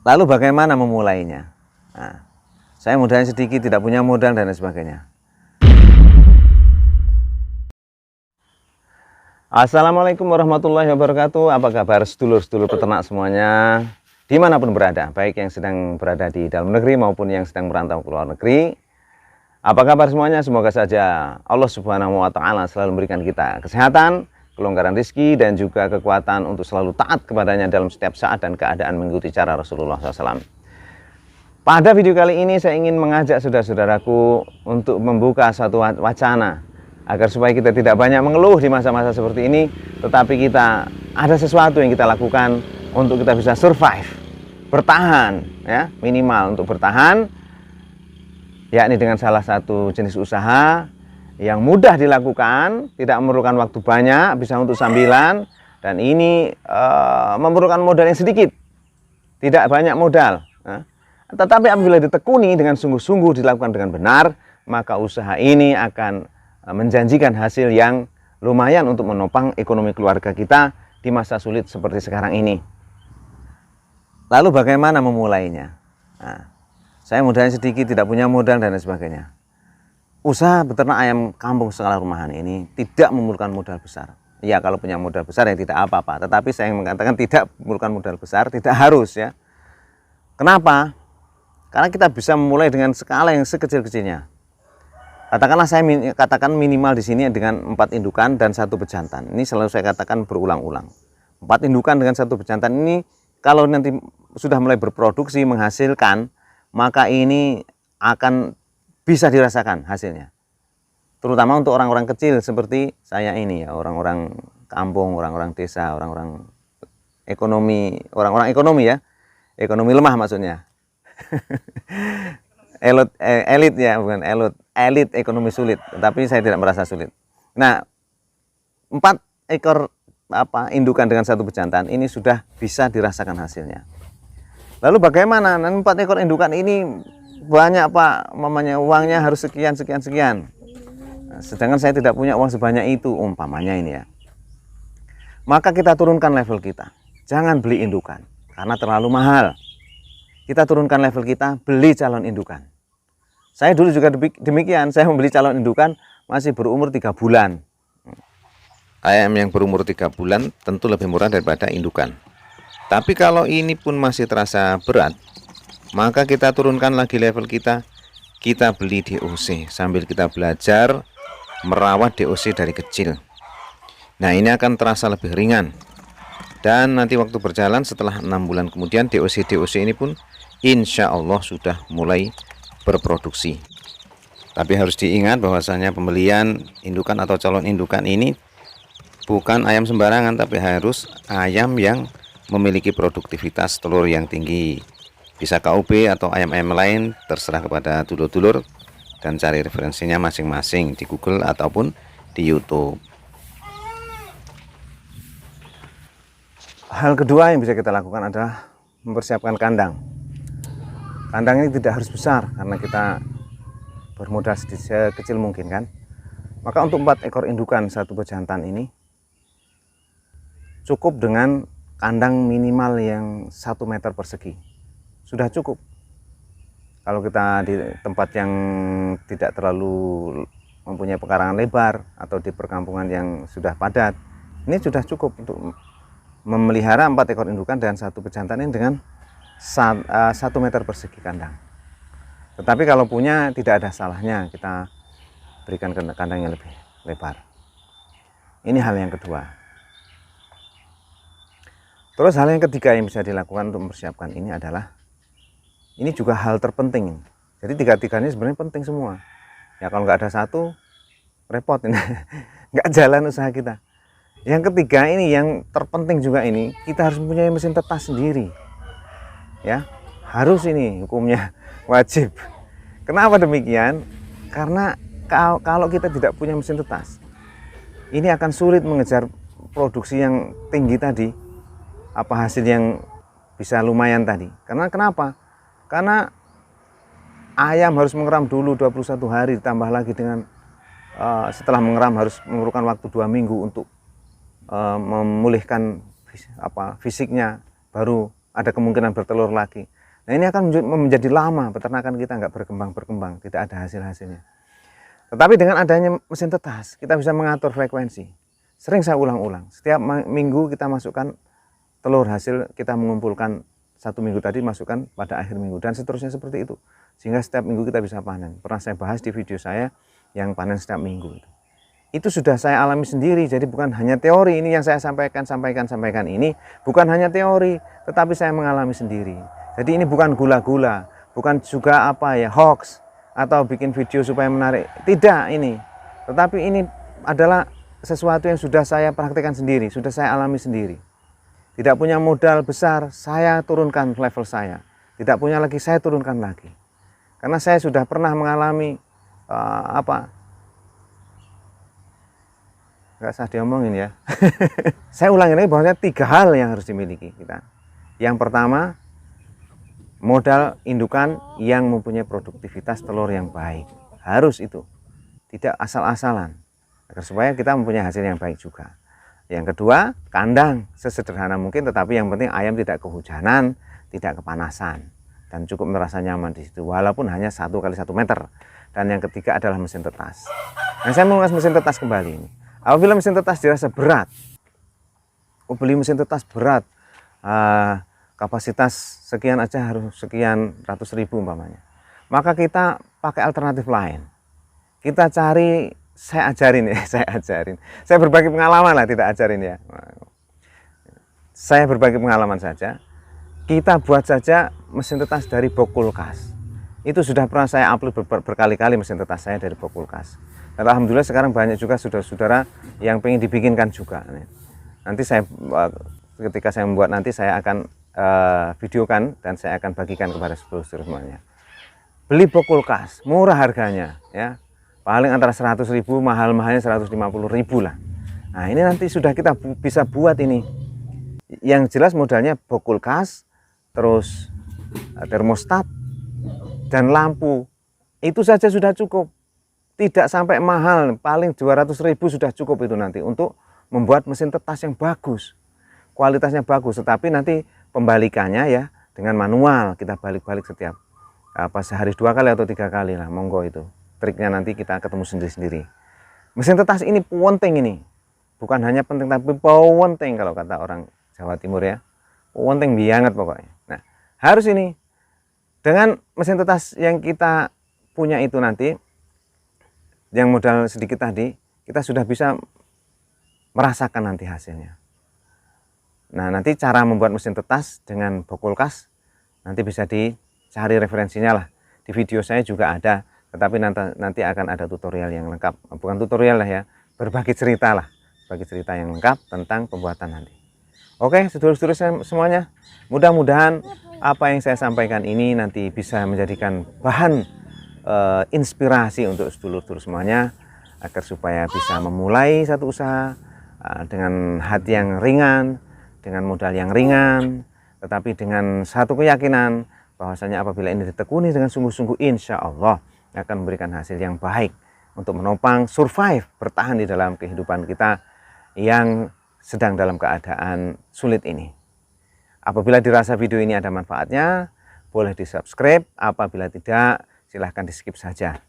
Lalu bagaimana memulainya? Nah, saya modalnya sedikit, tidak punya modal dan lain sebagainya. Assalamualaikum warahmatullahi wabarakatuh. Apa kabar sedulur-sedulur peternak semuanya, dimanapun berada, baik yang sedang berada di dalam negeri maupun yang sedang merantau ke luar negeri. Apa kabar semuanya? Semoga saja Allah Subhanahu wa Ta'ala selalu memberikan kita kesehatan, kelonggaran rezeki, dan juga kekuatan untuk selalu taat kepadanya dalam setiap saat dan keadaan mengikuti cara Rasulullah SAW. Pada video kali ini saya ingin mengajak saudara-saudaraku untuk membuka satu wacana agar supaya kita tidak banyak mengeluh di masa-masa seperti ini, tetapi kita ada sesuatu yang kita lakukan untuk kita bisa survive, bertahan, ya, minimal untuk bertahan, yakni dengan salah satu jenis usaha yang mudah dilakukan, tidak memerlukan waktu banyak, bisa untuk sambilan, dan ini memerlukan modal yang sedikit, tidak banyak modal. Tetapi apabila ditekuni dengan sungguh-sungguh, dilakukan dengan benar, maka usaha ini akan menjanjikan hasil yang lumayan untuk menopang ekonomi keluarga kita di masa sulit seperti sekarang ini. Lalu bagaimana memulainya? Nah, saya modalnya sedikit, tidak punya modal dan lain sebagainya. Usaha beternak ayam kampung skala rumahan ini tidak memerlukan modal besar. Ya, kalau punya modal besar ya tidak apa-apa. Tetapi saya mengatakan tidak memerlukan modal besar, tidak harus, ya. Kenapa? Karena kita bisa memulai dengan skala yang sekecil-kecilnya. Katakanlah saya katakan minimal di sini dengan 4 indukan dan 1 bejantan. Ini selalu saya katakan berulang-ulang. 4 indukan dengan 1 bejantan ini kalau nanti sudah mulai berproduksi, menghasilkan, maka ini akan bisa dirasakan hasilnya. Terutama untuk orang-orang kecil seperti saya ini, ya, orang-orang kampung, orang-orang desa, orang-orang ekonomi, ya. Ekonomi lemah maksudnya. Elit, ya, bukan elit ekonomi sulit, tapi saya tidak merasa sulit. Nah, 4 ekor indukan dengan 1 bejantan ini sudah bisa dirasakan hasilnya. Lalu bagaimana? 4 ekor indukan ini banyak, Pak, mamanya uangnya harus sekian. Nah, sedangkan saya tidak punya uang sebanyak itu, umpamanya ini, ya. Maka kita turunkan level kita. Jangan beli indukan karena terlalu mahal. Kita turunkan level kita, beli calon indukan. Saya dulu juga demikian, saya membeli calon indukan masih berumur 3 bulan. Ayam yang berumur 3 bulan tentu lebih murah daripada indukan. Tapi kalau ini pun masih terasa berat, maka kita turunkan lagi level kita. Kita beli DOC sambil kita belajar merawat DOC dari kecil. Nah, ini akan terasa lebih ringan. Dan nanti waktu berjalan setelah 6 bulan kemudian DOC ini pun insya Allah sudah mulai berproduksi. Tapi harus diingat bahwasanya pembelian indukan atau calon indukan ini bukan ayam sembarangan, tapi harus ayam yang memiliki produktivitas telur yang tinggi. Bisa KUB atau ayam-ayam lain, terserah kepada dulur-dulur, dan cari referensinya masing-masing di Google ataupun di YouTube. Hal kedua yang bisa kita lakukan adalah mempersiapkan kandang. Kandang ini tidak harus besar karena kita bermodal sekecil mungkin, kan. Maka untuk 4 ekor indukan 1 bejantan ini cukup dengan kandang minimal yang 1 meter persegi. Sudah cukup. Kalau kita di tempat yang tidak terlalu mempunyai pekarangan lebar atau di perkampungan yang sudah padat, ini sudah cukup untuk memelihara 4 ekor indukan dan 1 bejantan ini dengan 1 meter persegi kandang. Tetapi kalau punya tidak ada salahnya kita berikan kandang yang lebih lebar. Ini hal yang kedua. Terus hal yang ketiga yang bisa dilakukan untuk mempersiapkan ini adalah, ini juga hal terpenting. Jadi 3-3 ini sebenarnya penting semua. Ya, kalau nggak ada satu repot ini. Nggak jalan usaha kita. Yang ketiga ini yang terpenting juga, ini kita harus mempunyai mesin tetas sendiri. Ya, harus, ini hukumnya wajib. Kenapa demikian? Karena kalau kita tidak punya mesin tetas, ini akan sulit mengejar produksi yang tinggi tadi, hasil yang bisa lumayan tadi. Karena kenapa? Karena ayam harus mengeram dulu 21 hari, ditambah lagi dengan setelah mengeram harus memerlukan waktu 2 minggu untuk memulihkan fisiknya, baru ada kemungkinan bertelur lagi. Nah ini akan menjadi lama peternakan kita nggak berkembang, tidak ada hasil-hasilnya. Tetapi dengan adanya mesin tetas, kita bisa mengatur frekuensi. Sering saya ulang-ulang, setiap minggu kita masukkan telur hasil, kita mengumpulkan 1 minggu tadi masukkan pada akhir minggu, dan seterusnya seperti itu. Sehingga setiap minggu kita bisa panen. Pernah saya bahas di video saya yang panen setiap minggu. Itu sudah saya alami sendiri, jadi bukan hanya teori. Ini yang saya sampaikan ini bukan hanya teori, tetapi saya mengalami sendiri. Jadi ini bukan gula-gula, bukan juga hoax atau bikin video supaya menarik. Tidak ini. Tetapi ini adalah sesuatu yang sudah saya praktekkan sendiri, sudah saya alami sendiri. Tidak punya modal besar, saya turunkan level saya. Tidak punya lagi, saya turunkan lagi. Karena saya sudah pernah mengalami nggak usah diomongin ya. Saya ulangi lagi bahwasanya 3 hal yang harus dimiliki kita. Yang pertama, modal indukan yang mempunyai produktivitas telur yang baik. Harus itu. Tidak asal-asalan. Agar supaya kita mempunyai hasil yang baik juga. Yang kedua, kandang sesederhana mungkin, tetapi yang penting ayam tidak kehujanan, tidak kepanasan, dan cukup merasa nyaman di situ, walaupun hanya 1 kali 1 meter. Dan yang ketiga adalah mesin tetas. Nah, saya mengulas mesin tetas kembali ini. Apabila mesin tetas dirasa berat, beli mesin tetas berat, kapasitas sekian aja harus sekian ratus ribu umpamanya, maka kita pakai alternatif lain. Kita cari, saya berbagi pengalaman lah, tidak ajarin ya. Saya berbagi pengalaman saja. Kita buat saja mesin tetas dari box kulkas. Itu sudah pernah saya upload berkali-kali mesin tetas saya dari box kulkas. Dan alhamdulillah sekarang banyak juga saudara-saudara yang pengen dibikinkan juga. Nanti saya ketika saya membuat, nanti saya akan videokan dan saya akan bagikan kepada saudara-saudara semuanya. Beli box kulkas, murah harganya ya. Paling antara 100.000, mahal-mahalnya 150.000 lah. Nah ini nanti sudah kita bisa buat ini. Yang jelas modalnya box kulkas, terus termostat, dan lampu. Itu saja sudah cukup. Tidak sampai mahal, paling 200.000 sudah cukup itu nanti untuk membuat mesin tetas yang bagus. Kualitasnya bagus, tetapi nanti pembalikannya ya dengan manual. Kita balik-balik setiap sehari 2 kali atau 3 kali lah, monggo itu. Triknya nanti kita ketemu sendiri-sendiri. Mesin tetas ini penting ini. Bukan hanya penting, tapi penting kalau kata orang Jawa Timur ya. Penting banget pokoknya. Nah, harus ini. Dengan mesin tetas yang kita punya itu nanti, yang modal sedikit tadi, kita sudah bisa merasakan nanti hasilnya. Nah, nanti cara membuat mesin tetas dengan box kulkas, nanti bisa dicari referensinya lah. Di video saya juga ada. Tetapi nanti akan ada tutorial yang lengkap, bukan tutorial lah ya, berbagi cerita lah, bagi cerita yang lengkap tentang pembuatan nanti. Oke, sedulur-sedulur semuanya, mudah-mudahan apa yang saya sampaikan ini nanti bisa menjadikan bahan inspirasi untuk sedulur-sedulur semuanya, agar supaya bisa memulai satu usaha dengan hati yang ringan, dengan modal yang ringan, tetapi dengan satu keyakinan bahwasanya apabila ini ditekuni dengan sungguh-sungguh, insya Allah akan memberikan hasil yang baik untuk menopang survive, bertahan di dalam kehidupan kita yang sedang dalam keadaan sulit ini. Apabila dirasa video ini ada manfaatnya, boleh di subscribe. Apabila tidak, silahkan di skip saja.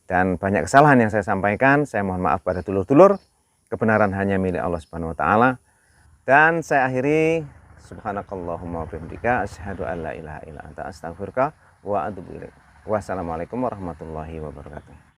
Dan banyak kesalahan yang saya sampaikan, saya mohon maaf pada dulur-dulur. Kebenaran hanya milik Allah Subhanahu wa Ta'ala. Dan saya akhiri, subhanakallahumma wa bihamdika, asyhadu an la ilaha illa anta, astaghfiruka wa atubu ilaik. Wassalamualaikum warahmatullahi wabarakatuh.